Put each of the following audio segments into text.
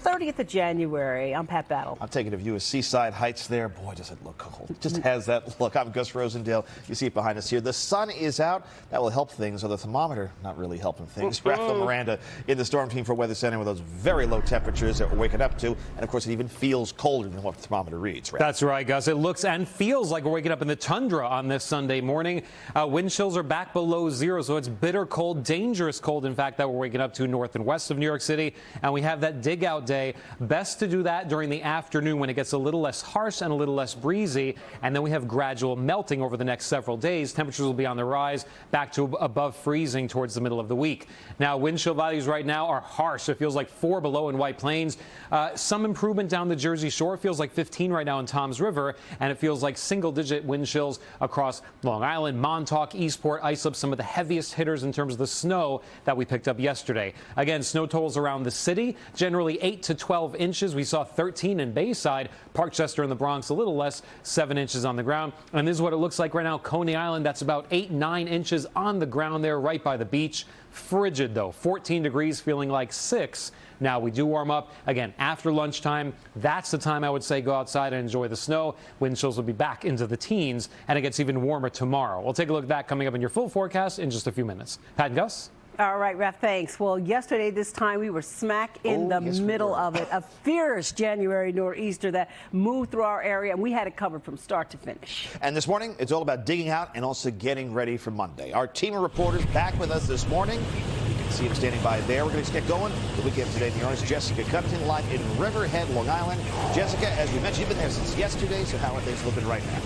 30th of January. I'm Pat Battle. I'm taking a view of Seaside Heights there. Boy, does it look cold. It just has that look. I'm Gus Rosendale. You see it behind us here. The sun is out. That will help things, though the thermometer not really helping things. Rafael Miranda in the Storm Team for Weather Center with those very low temperatures that we're waking up to. And, of course, it even feels colder than what the thermometer reads. Right? That's right, Gus. It looks and feels like we're waking up in the tundra on this Sunday morning. Wind chills are back below zero, so it's bitter cold, dangerous cold, in fact, that we're waking up to north and west of New York City. And we have that dig out day. Best to do that during the afternoon when it gets a little less harsh and a little less breezy. And then we have gradual melting over the next several days. Temperatures will be on the rise back to above freezing towards the middle of the week. Now, wind chill values right now are harsh. It feels like 4 below in White Plains. Some improvement down the Jersey Shore. It feels like 15 right now in Toms River. And it feels like single-digit wind chills across Long Island, Montauk, Eastport, Islip, some of the heaviest hitters in terms of the snow that we picked up yesterday. Again, snow totals around the city, generally 8 to 12 inches. We saw 13 in Bayside, Parkchester in the Bronx, a little less, 7 inches on the ground. And this is what it looks like right now. Coney Island, that's about 8, 9 inches on the ground there, right by the beach. Frigid, though, 14 degrees, feeling like 6. Now, we do warm up again after lunchtime. That's the time I would say go outside and enjoy the snow. Wind chills will be back into the teens, and it gets even warmer tomorrow. We'll take a look at that coming up in your full forecast in just a few minutes. Pat and Gus? All right, Raf, thanks. Well, yesterday this time we were smack in the middle of it. A fierce January nor'easter that moved through our area, and we had it covered from start to finish. And this morning, it's all about digging out and also getting ready for Monday. Our team of reporters back with us this morning. You can see them standing by there. We're going to get going. The weekend today in New York. Jessica Covington live in Riverhead, Long Island. Jessica, as we mentioned, you've been there since yesterday, so how are things looking right now?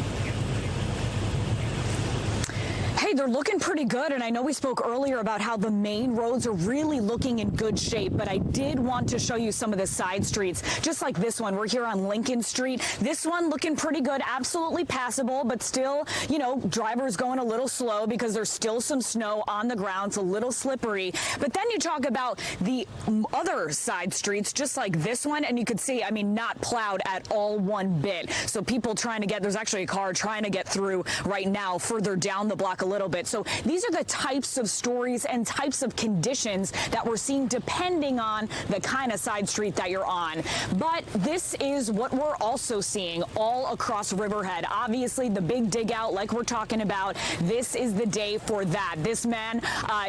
Hey, they're looking pretty good, and I know we spoke earlier about how the main roads are really looking in good shape, but I did want to show you some of the side streets, just like this one. We're here on Lincoln Street. This one looking pretty good, absolutely passable, but still, you know, drivers going a little slow because there's still some snow on the ground. It's a little slippery. But then you talk about the other side streets, just like this one, and you could see, I mean, not plowed at all one bit. So people trying to get, there's actually a car trying to get through right now further down the block a little bit. So these are the types of stories and types of conditions that we're seeing depending on the kind of side street that you're on. But this is what we're also seeing all across Riverhead. Obviously, the big dig out like we're talking about, this is the day for that. This man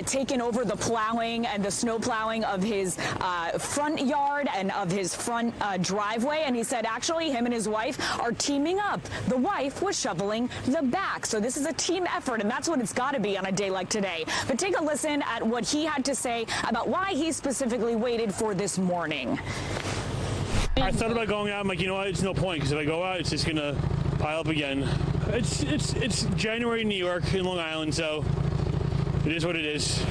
taking over the plowing and the snow plowing of his front yard and of his front driveway. And he said actually him and his wife are teaming up. The wife was shoveling the back. So this is a team effort, and that's what it's got to be on a day like today. But take a listen at what he had to say about why he specifically waited for this morning. I thought about going out. I'm like, you know what? It's no point, because if I go out, it's just gonna pile up again. It's January in New York, in Long Island, so it is what it is.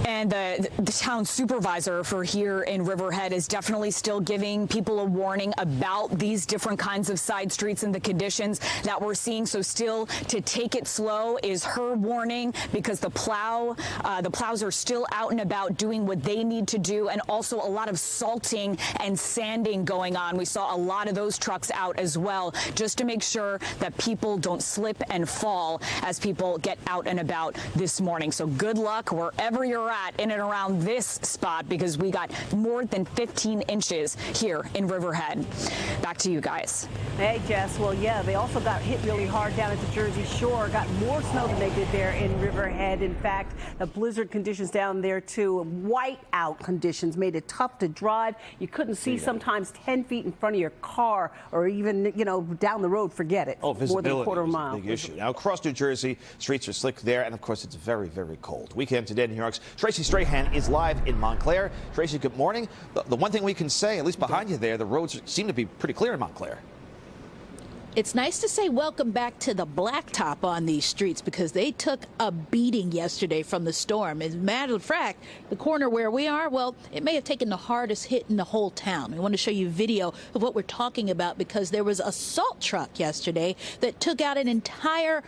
And the town supervisor for here in Riverhead is definitely still giving people a warning about these different kinds of side streets and the conditions that we're seeing. So still to take it slow is her warning, because the plows are still out and about doing what they need to do, and also a lot of salting and sanding going on. We saw a lot of those trucks out as well, just to make sure that people don't slip and fall as people get out and about this morning. So good luck wherever you're at in and around this spot, because we got more than 15 inches here in Riverhead. Back to you guys. Hey, Jess. Well, yeah, they also got hit really hard down at the Jersey Shore. Got more snow than they did there in Riverhead. In fact, the blizzard conditions down there, too. White out conditions made it tough to drive. You couldn't see sometimes 10 feet in front of your car, or even, you know, down the road. Forget it. Oh, visibility more than a quarter is mile. a big issue. Now, across New Jersey, streets are slick there, and, of course, it's very, very cold. Weekend today in New York's Tracy Strahan is live in Montclair. Tracy, good morning. The one thing we can say, at least behind you there, the roads seem to be pretty clear in Montclair. It's nice to say welcome back to the blacktop on these streets, because they took a beating yesterday from the storm. As a matter of fact, the corner where we are, well, it may have taken the hardest hit in the whole town. I want to show you video of what we're talking about, because there was a salt truck yesterday that took out an entire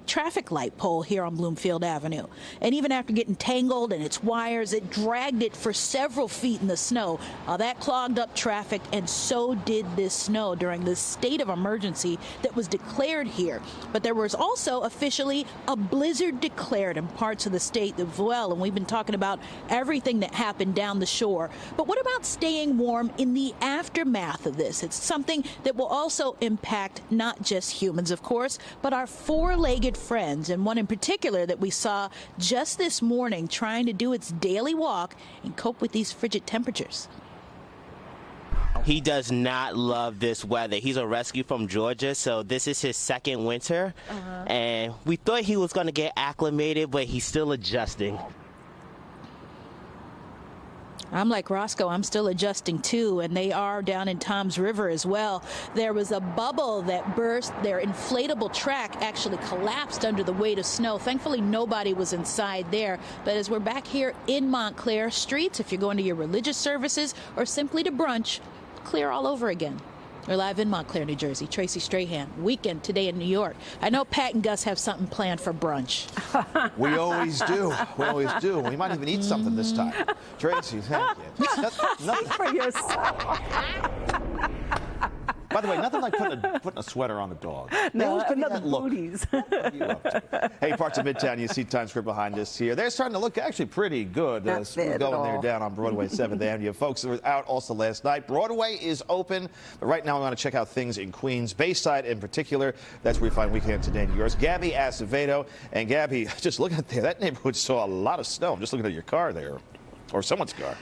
traffic light pole here on Bloomfield Avenue. And even after getting tangled in its wires, it dragged it for several feet in the snow. That clogged up traffic, and so did this snow during this state of emergency emergency that was declared here. But there was also officially a blizzard declared in parts of the state as well. And we've been talking about everything that happened down the shore. But what about staying warm in the aftermath of this? It's something that will also impact not just humans, of course, but our four-legged friends, and one in particular that we saw just this morning trying to do its daily walk and cope with these frigid temperatures. He does not love this weather. He's a rescue from Georgia, so this is his second winter. And we thought he was going to get acclimated, but he's still adjusting. I'm like Roscoe, I'm still adjusting too, and they are down in Temps River as well. There was a bubble that burst. Their inflatable track actually collapsed under the weight of snow. Thankfully, nobody was inside there. But as we're back here in Montclair, streets, if you're going to your religious services or simply to brunch, clear all over again. We're live in Montclair, New Jersey. Tracy Strahan, weekend today in New York. I know Pat and Gus have something planned for brunch. We always do. We always do. We might even eat something this time. Tracy, thank you. Nothing For yourself. By the way, nothing like putting a sweater on a dog. They always give you that look. Booties. What are you up to? Hey, parts of Midtown, you see Times Square behind us here. They're starting to look actually pretty good. Not We're bad going at there all. down on Broadway, 7th Avenue. Folks were out also last night. Broadway is open, but right now we want to check out things in Queens, Bayside in particular. That's where we find Weekend Today in yours. Gabby Acevedo. And Gabby, just looking at there, that neighborhood saw a lot of snow. I'm just looking at your car there, or someone's car.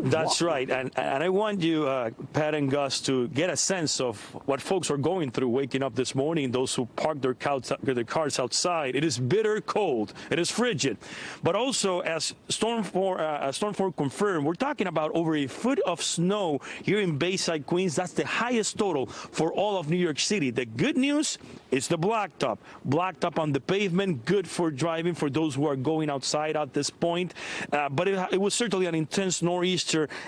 That's right, and I want you, Pat and Gus, to get a sense of what folks are going through waking up this morning, those who parked their cars outside. It is bitter cold. It is frigid. But also, as Storm4 confirmed, we're talking about over a foot of snow here in Bayside, Queens. That's the highest total for all of New York City. The good news is the blacktop. Blacktop on the pavement, good for driving for those who are going outside at this point. But it was certainly an intense nor'easter.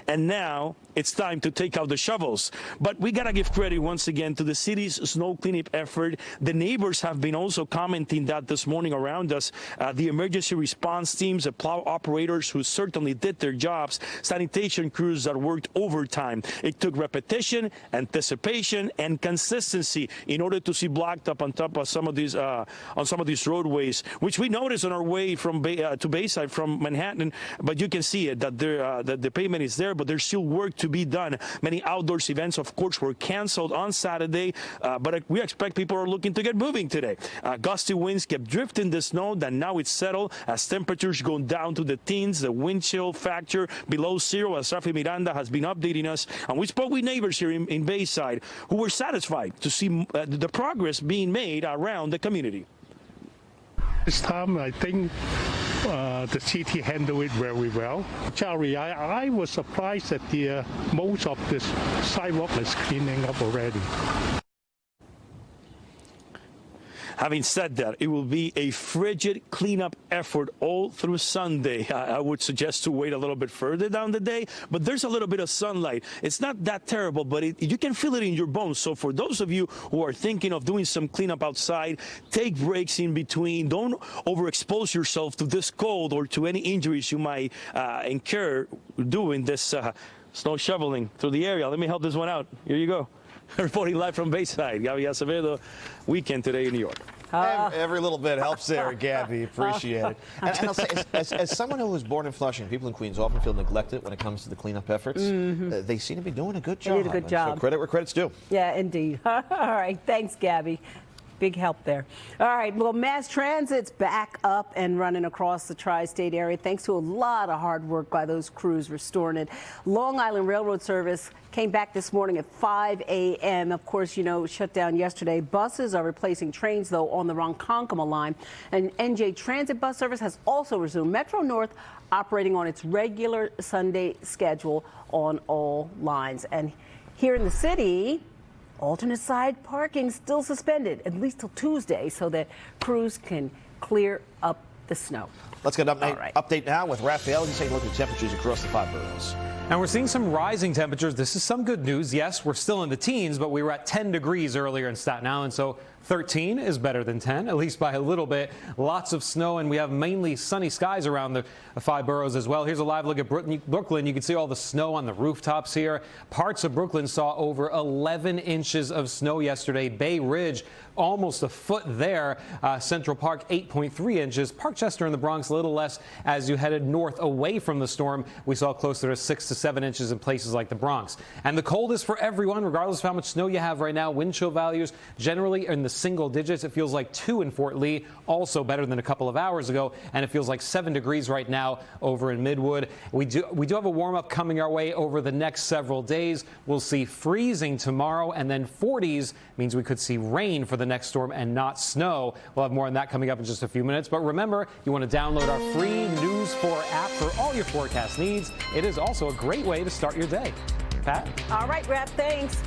And now it's time to take out the shovels. But we got to give credit once again to the city's snow cleanup effort. The neighbors have been also commenting that this morning around us. The emergency response teams, the plow operators who certainly did their jobs, sanitation crews that worked overtime. It took repetition, anticipation, and consistency in order to see blacktop on top of some of these roadways, which we noticed on our way from to Bayside from Manhattan. But you can see it that the pavement is there, but there's still work to be done. Many outdoors events, of course, were canceled on Saturday, but we expect people are looking to get moving today. Gusty winds kept drifting the snow, then now it's settled as temperatures go down to the teens. The wind chill factor below zero, as Rafi Miranda has been updating us. And we spoke with neighbors here in Bayside who were satisfied to see the progress being made around the community. This time, I think the city handled it very well. Charlie, I was surprised that most of the sidewalk is cleaning up already. Having said that, it will be a frigid cleanup effort all through Sunday. I would suggest to wait a little bit further down the day, but there's a little bit of sunlight. It's not that terrible, but you can feel it in your bones. So for those of you who are thinking of doing some cleanup outside, take breaks in between. Don't overexpose yourself to this cold or to any injuries you might incur doing this snow shoveling through the area. Let me help this one out. Here you go. Reporting live from Bayside, Gabby Acevedo, Weekend Today in New York. Every little bit helps there, Gabby. Appreciate it. And I'll say, as someone who was born in Flushing, people in Queens often feel neglected when it comes to the cleanup efforts. They seem to be doing a good job. They did a good job. So credit where credit's due. Yeah, indeed. All right. Thanks, Gabby. Big help there. All right. Well, mass transit's back up and running across the tri-state area thanks to a lot of hard work by those crews restoring it. Long Island Railroad service came back this morning at 5 a.m. Of course, you know, shut down yesterday. Buses are replacing trains, though, on the Ronkonkoma line. And NJ Transit bus service has also resumed. Metro North operating on its regular Sunday schedule on all lines. And here in the city, alternate side parking still suspended, at least till Tuesday, so that crews can clear up the snow. Let's get an update now with Raphael. He's taking a look at temperatures across the 5 boroughs. And we're seeing some rising temperatures. This is some good news. Yes, we're still in the teens, but we were at 10 degrees earlier in Staten Island, so 13 is better than 10, at least by a little bit. Lots of snow, and we have mainly sunny skies around the 5 boroughs as well. Here's a live look at Brooklyn. You can see all the snow on the rooftops here. Parts of Brooklyn saw over 11 inches of snow yesterday. Bay Ridge, almost a foot there. Central Park, 8.3 inches. Parkchester in the Bronx, a little less as you headed north away from the storm. We saw closer to 6 to 7 inches in places like the Bronx. And the coldest for everyone, regardless of how much snow you have right now. Wind chill values generally in the single digits. It feels like 2 in Fort Lee, also better than a couple of hours ago. And it feels like 7 degrees right now over in Midwood. We do have a warm up coming our way over the next several days. We'll see freezing tomorrow, and then 40s means we could see rain for the next storm and not snow. We'll have more on that coming up in just a few minutes. But remember, you want to download our free News 4 app for all your forecast needs. It is also a great way to start your day. Pat? All right, Rap, thanks.